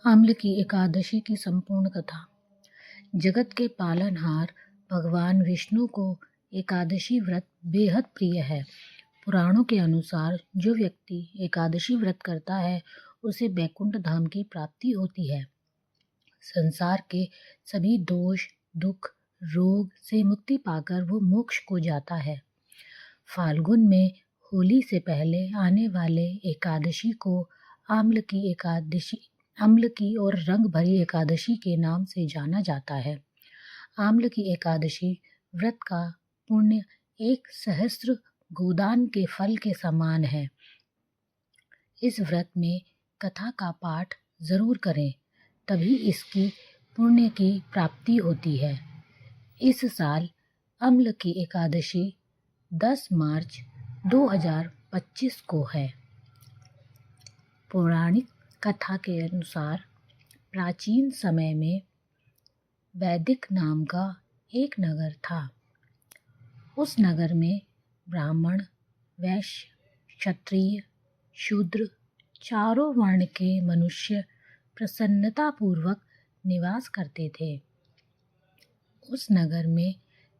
आम्ल की एकादशी की संपूर्ण कथा। जगत के पालनहार भगवान विष्णु को एकादशी व्रत बेहद प्रिय है। पुराणों के अनुसार जो व्यक्ति एकादशी व्रत करता है उसे बैकुंठ धाम की प्राप्ति होती है। संसार के सभी दोष, दुख, रोग से मुक्ति पाकर वो मोक्ष को जाता है। फाल्गुन में होली से पहले आने वाले एकादशी को अम्ल की और रंग भरी एकादशी के नाम से जाना जाता है। आम्ल की एकादशी व्रत का पुण्य 1 सहस्त्र गोदान के फल के समान है। इस व्रत में कथा का पाठ जरूर करें, तभी इसकी पुण्य की प्राप्ति होती है। इस साल अम्ल की एकादशी 10 मार्च 2025 को है। पौराणिक कथा के अनुसार प्राचीन समय में वैदिक नाम का एक नगर था। उस नगर में ब्राह्मण, वैश्य, क्षत्रिय, शूद्र चारों वर्ण के मनुष्य प्रसन्नतापूर्वक निवास करते थे। उस नगर में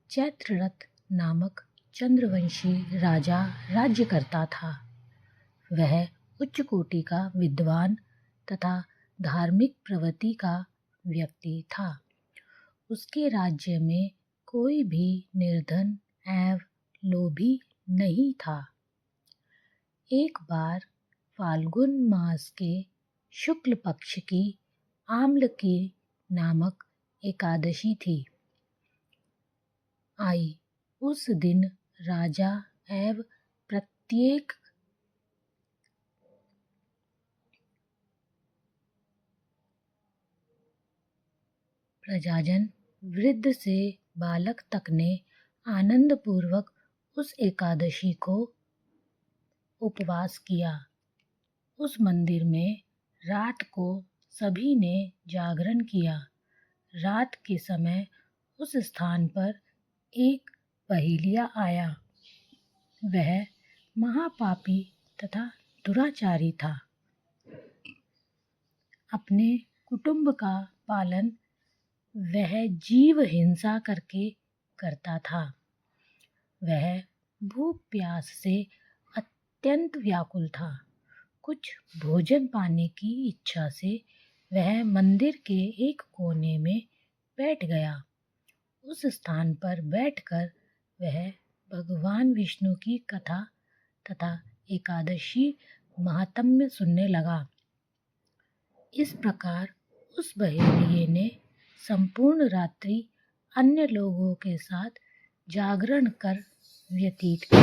चैत्ररथ नामक चंद्रवंशी राजा राज्य करता था। वह उच्च कोटि का विद्वान तथा धार्मिक प्रवृत्ति का व्यक्ति था। उसके राज्य में कोई भी निर्धन एवं लोभी नहीं था। एक बार फाल्गुन मास के शुक्ल पक्ष की आम्ल की नामक एकादशी थी। उस दिन राजा एवं प्रत्येक प्रजाजन, वृद्ध से बालक तक ने आनंद पूर्वक उस एकादशी को उपवास किया। उस मंदिर में रात को सभी ने जागरण किया। रात के समय उस स्थान पर एक पहेलिया आया। वह महापापी तथा दुराचारी था। अपने कुटुंब का पालन वह जीव हिंसा करके करता था। वह भूख प्यास से अत्यंत व्याकुल था। कुछ भोजन पाने की इच्छा से वह मंदिर के एक कोने में बैठ गया। उस स्थान पर बैठकर वह भगवान विष्णु की कथा तथा एकादशी महात्म्य सुनने लगा। इस प्रकार उस बहेलिये ने संपूर्ण रात्रि अन्य लोगों के साथ जागरण कर व्यतीत की।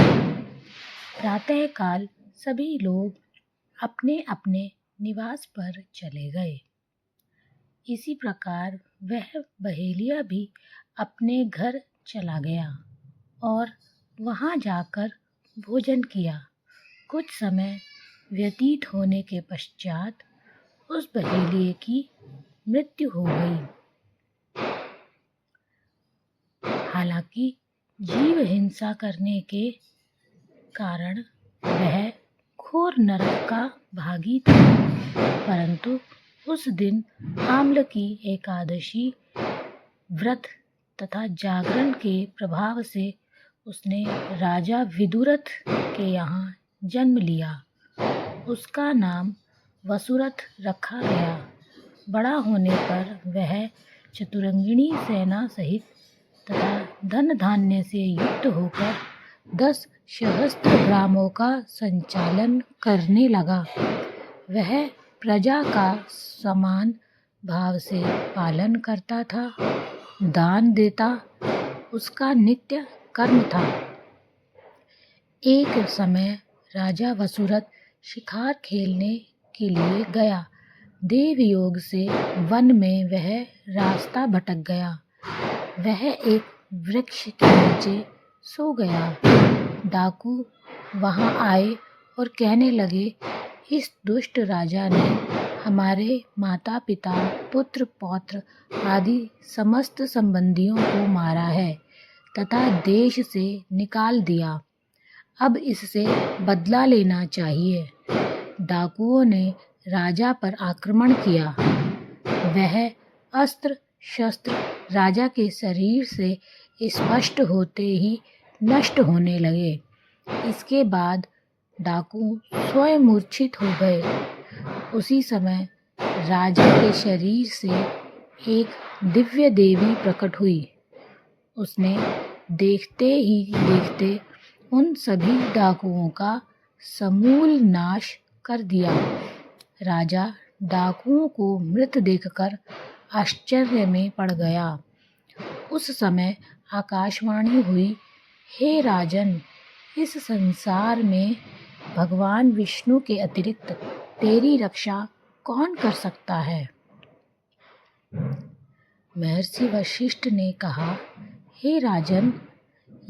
प्रातः काल सभी लोग अपने अपने निवास पर चले गए। इसी प्रकार वह बहेलिया भी अपने घर चला गया और वहां जाकर भोजन किया। कुछ समय व्यतीत होने के पश्चात उस बहेलिये की मृत्यु हो गई। हालांकि जीव हिंसा करने के कारण वह घोर नरक का भागी था, परंतु उस दिन आम्ल की एकादशी व्रत तथा जागरण के प्रभाव से उसने राजा विदुरथ के यहाँ जन्म लिया। उसका नाम वसुरथ रखा गया। बड़ा होने पर वह चतुरंगिणी सेना सहित तथा धन धान्य से युक्त होकर 10 सहस्त्र ग्रामों का संचालन करने लगा। वह प्रजा का समान भाव से पालन करता था, दान देता उसका नित्य कर्म था। एक समय राजा वसुरथ शिकार खेलने के लिए गया। देव योग से वन में वह रास्ता भटक गया। वह एक वृक्ष के नीचे सो गया। डाकू वहां आए और कहने लगे, इस दुष्ट राजा ने हमारे माता पिता, पुत्र पौत्र आदि समस्त संबंधियों को मारा है तथा देश से निकाल दिया। अब इससे बदला लेना चाहिए। डाकुओं ने राजा पर आक्रमण किया। वह अस्त्र शस्त्र राजा के शरीर से स्पष्ट होते ही नष्ट होने लगे। इसके बाद डाकू स्वयं मूर्छित हो गए। उसी समय राजा के शरीर से एक दिव्य देवी प्रकट हुई। उसने देखते ही देखते उन सभी डाकुओं का समूल नाश कर दिया। राजा डाकुओं को मृत देखकर आश्चर्य में पड़ गया। उस समय आकाशवाणी हुई, हे राजन, इस संसार में भगवान विष्णु के अतिरिक्त तेरी रक्षा कौन कर सकता है? महर्षि वशिष्ठ ने कहा, हे राजन,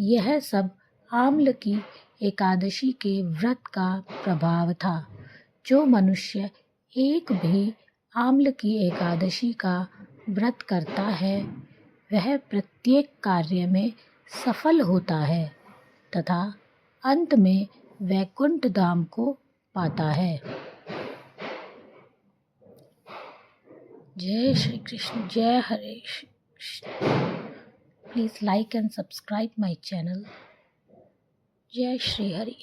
यह सब आम्ल की एकादशी के व्रत का प्रभाव था। जो मनुष्य एक भी आम्ल की एकादशी का व्रत करता है वह प्रत्येक कार्य में सफल होता है तथा अंत में वैकुंठ धाम को पाता है। जय श्री कृष्ण, जय Hare Krishna. Please like and subscribe my channel. जय श्री हरि।